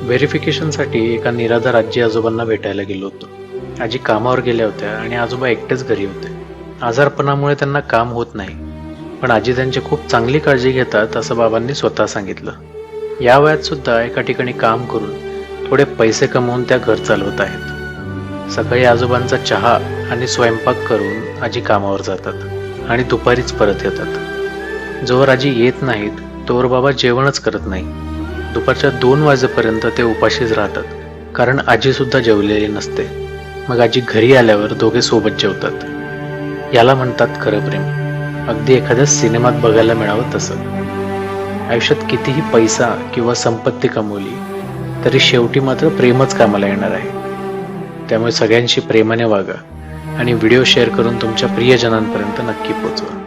व्हेरिफिकेशनसाठी एका निराधार आजी आजोबांना भेटायला गेलो होतो. आजी कामावर गेल्या होत्या आणि आजोबा एकटेच घरी होते. आजारपणामुळे त्यांना काम होत नाही, पण आजी त्यांची खूप चांगली काळजी घेतात असं बाबांनी स्वतः सांगितलं. या वयात सुद्धा एका ठिकाणी काम करून थोडे पैसे कमवून त्या घर चालवत आहेत. सकाळी आजोबांचा चहा आणि स्वयंपाक करून आजी कामावर जातात आणि दुपारीच परत येतात. जोवर आजी येत नाहीत तोवर बाबा जेवणच करत नाही. दुपारच्या 2 वाजेपर्यंत ते उपाशीच राहतात, कारण आजी सुद्धा जेवलेली नसते. मग आजी घरी आल्यावर दोघे सोबत जेवतात. याला म्हणतात खरं प्रेम. अगदी एखाद्या सिनेमात बघायला मिळावं तसं. आयुष्यात कितीही पैसा किंवा संपत्ती कमवली तरी शेवटी मात्र प्रेमच कामाला येणार आहे. त्यामुळे सगळ्यांशी प्रेमाने वागा आणि व्हिडिओ शेअर करून तुमच्या प्रियजनांपर्यंत नक्की पोहोचवा.